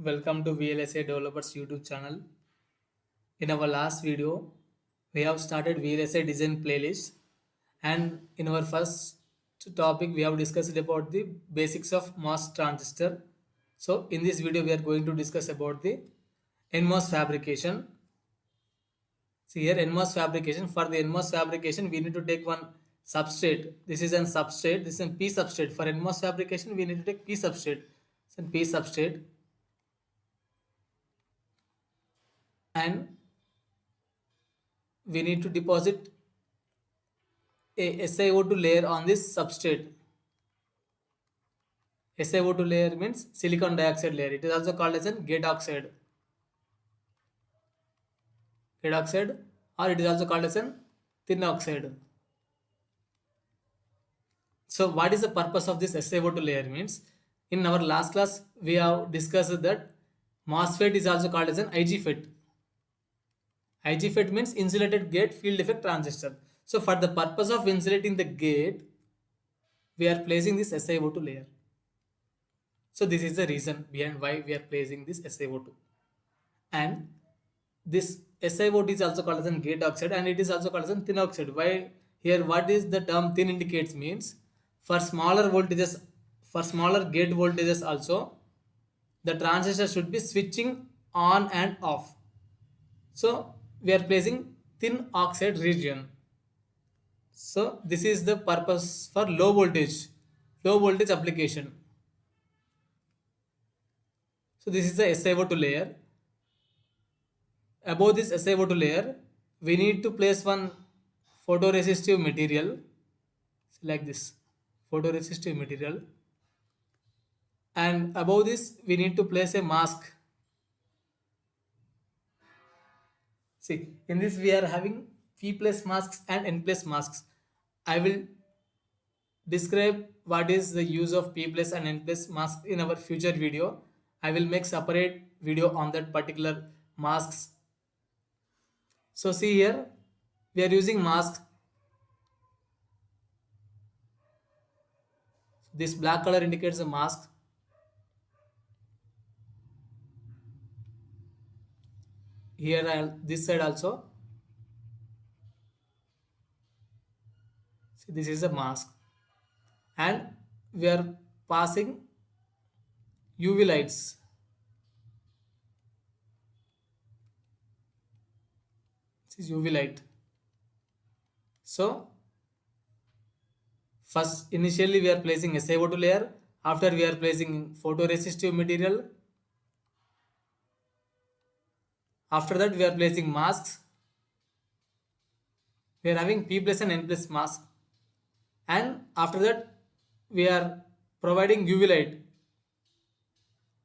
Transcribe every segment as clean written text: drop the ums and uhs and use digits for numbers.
Welcome to VLSI Developers YouTube channel. In our last video, we have started VLSI design playlist, and in our first topic, we have discussed about the basics of MOS transistor. So, in this video, we are going to discuss about the NMOS fabrication. See here, NMOS fabrication. For the NMOS fabrication, we need to take one substrate. This is an substrate. This is a P substrate. For NMOS fabrication, we need to take P substrate. It's a P substrate, and we need to deposit a SiO2 layer on this substrate. SiO2 layer means silicon dioxide layer. It is also called as a gate oxide, or it is also called as a thin oxide. So what is the purpose of this SiO2 layer means? In our last class, we have discussed that MOSFET is also called as an IGFET. IGFET means insulated gate field effect transistor. So for the purpose of insulating the gate, we are placing this SiO2 layer. So this is the reason behind why we are placing this SiO2. And this SiO2 is also called as a gate oxide, and it is also called as a thin oxide. Why here? What is the term thin indicates means for smaller voltages, for smaller gate voltages also, the transistor should be switching on and off. So we are placing thin oxide region. So this is the purpose for low voltage application. So this is the SiO2 layer. Above this SiO2 layer, we need to place one photoresistive material like this, photoresistive material, and above this we need to place a mask. See, in this we are having P plus masks and N plus masks. I will describe what is the use of P plus and N plus mask in our future video. I will make separate video on that particular masks. So see here, we are using mask. This black color indicates a mask. Here this side also. See, this is a mask, and we are passing UV lights. This is UV light. So first initially we are placing SiO2 layer. After we are placing photoresistive material. After that we are placing masks. We are having P plus and N plus mask. And after that we are providing UV light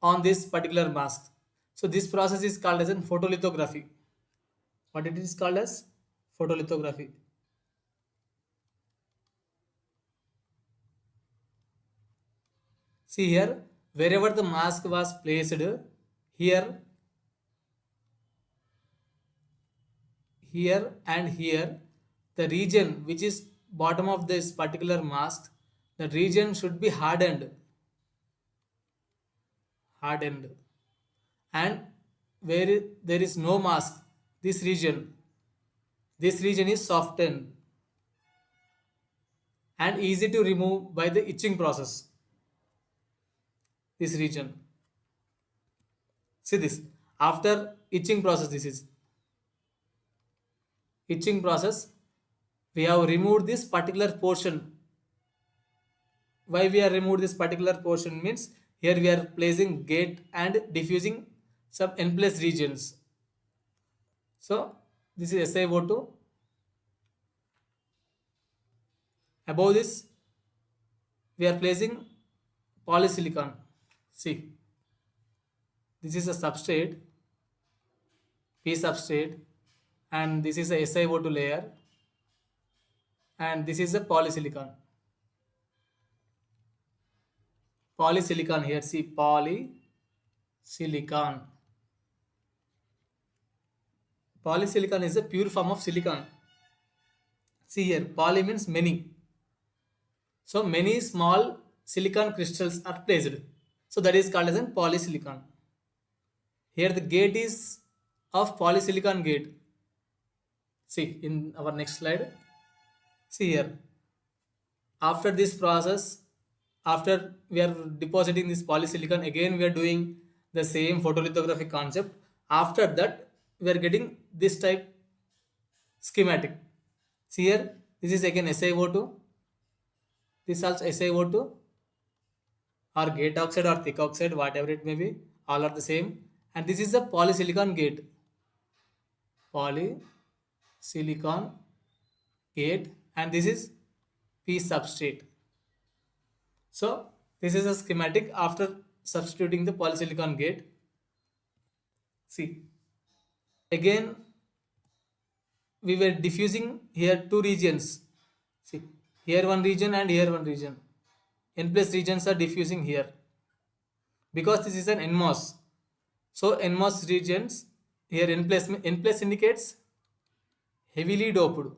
on this particular mask. So this process is called as photolithography. What it is called as? Photolithography. See here, wherever the mask was placed, here and here, the region which is bottom of this particular mask, the region should be hardened, and where there is no mask, this region is softened and easy to remove by the etching process. This region, see this, after etching process, this is etching process, we have removed this particular portion. Why we are removed this particular portion means here we are placing gate and diffusing some N plus regions. So this is SiO2. Above this we are placing polysilicon. See, this is a substrate, P substrate, and this is a SiO2 layer, and this is a polysilicon. Polysilicon here, see, polysilicon. Polysilicon is a pure form of silicon. See here, poly means many. So many small silicon crystals are placed. So that is called as a polysilicon. Here the gate is of polysilicon gate. See in our next slide. See here. After this process, after we are depositing this polysilicon, again we are doing the same photolithography concept. After that, we are getting this type schematic. See here, this is again SiO2. This also SiO2 or gate oxide or thick oxide, whatever it may be, all are the same. And this is the polysilicon gate. Polysilicon gate, and this is P substrate. So this is a schematic after substituting the polysilicon gate. See, again we were diffusing here two regions. See, here one region and here one region. N plus regions are diffusing here because this is an NMOS. So NMOS regions here N plus indicates heavily doped.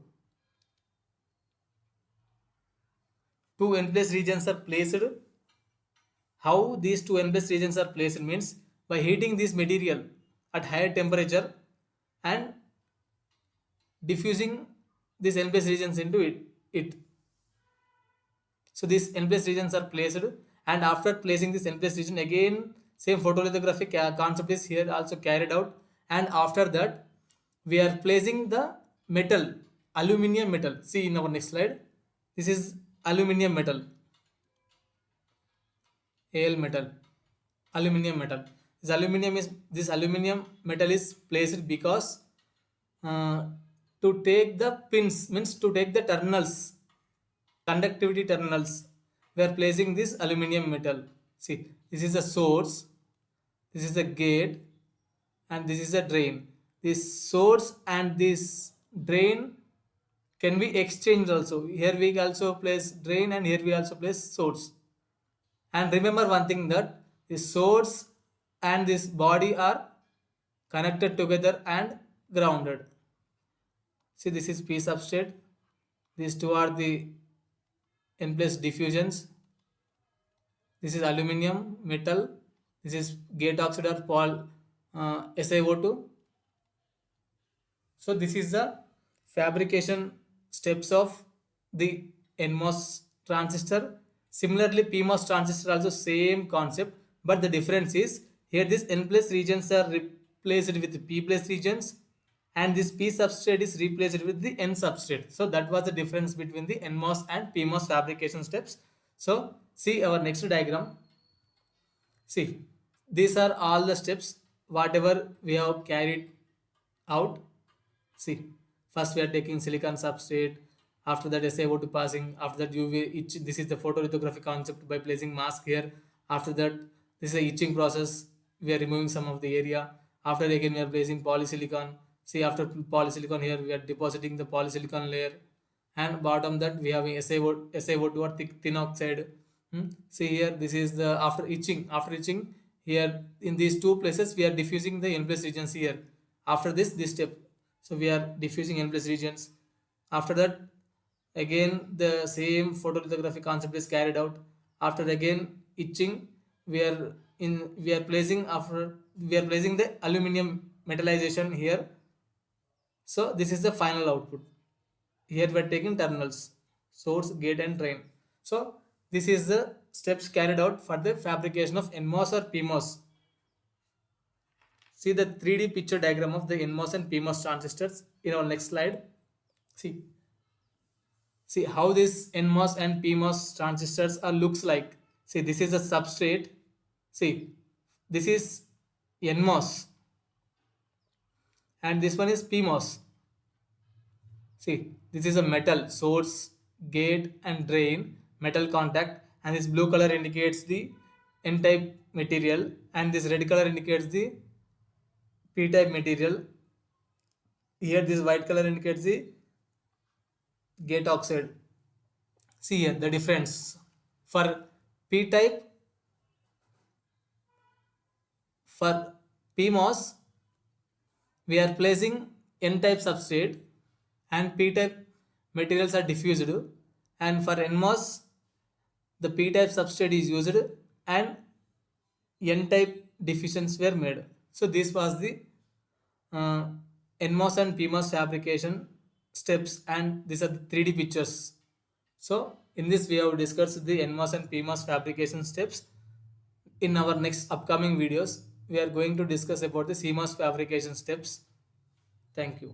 Two N plus regions are placed. How these two N plus regions are placed means by heating this material at higher temperature and diffusing these N plus regions into it. So these N plus regions are placed, and after placing this N plus region, again same photolithography concept is here also carried out, and after that we are placing the metal, aluminium metal. See in our next slide, this is aluminium metal, Al metal, aluminium metal. This aluminium metal is placed because uh, to take the pins, means to take the terminals, conductivity terminals, we are placing this aluminium metal. See, this is a source, this is a gate, and this is a drain. This source and this drain can be exchanged also. Here we also place drain and here we also place source. And remember one thing, that the source and this body are connected together and grounded. See, this is P substrate. These two are the N plus diffusions. This is aluminium metal. This is gate oxide or SiO2. So this is the fabrication steps of the NMOS transistor. Similarly, PMOS transistor also same concept, but the difference is here this N plus regions are replaced with P plus regions, and this P substrate is replaced with the N substrate. So that was the difference between the NMOS and PMOS fabrication steps. So see our next diagram. See, these are all the steps whatever we have carried out. See, first we are taking silicon substrate, after that SiO2 passing, after that UV etch. This is the photolithography concept by placing mask here. After that, this is a etching process. We are removing some of the area. After that, again we are placing polysilicon. See, after polysilicon here we are depositing the polysilicon layer, and bottom that we have SiO2 or thin oxide. See here, this is the after etching. After etching here in these two places we are diffusing the N plus regions here. After this step, so we are diffusing N plus regions. After that, again the same photolithography concept is carried out. After again etching, we are placing the aluminium metallization here. So this is the final output. Here we are taking terminals, source, gate and drain. So this is the steps carried out for the fabrication of NMOS or PMOS. See the 3D picture diagram of the NMOS and PMOS transistors in our next slide. See how this NMOS and PMOS transistors are looks like. See, this is a substrate. See, this is NMOS and this one is PMOS. See, this is a metal, source, gate and drain, metal contact, and this blue color indicates the N-type material and this red color indicates the P-type material. Here this white color indicates the gate oxide. See here the difference. For P-type, for PMOS, we are placing N-type substrate and P-type materials are diffused, and for NMOS the P-type substrate is used and N-type diffusions were made. So this was the uh, NMOS and PMOS fabrication steps, and these are the 3D pictures. So in this we have discussed the NMOS and PMOS fabrication steps. In our next upcoming videos, we are going to discuss about the CMOS fabrication steps. Thank you.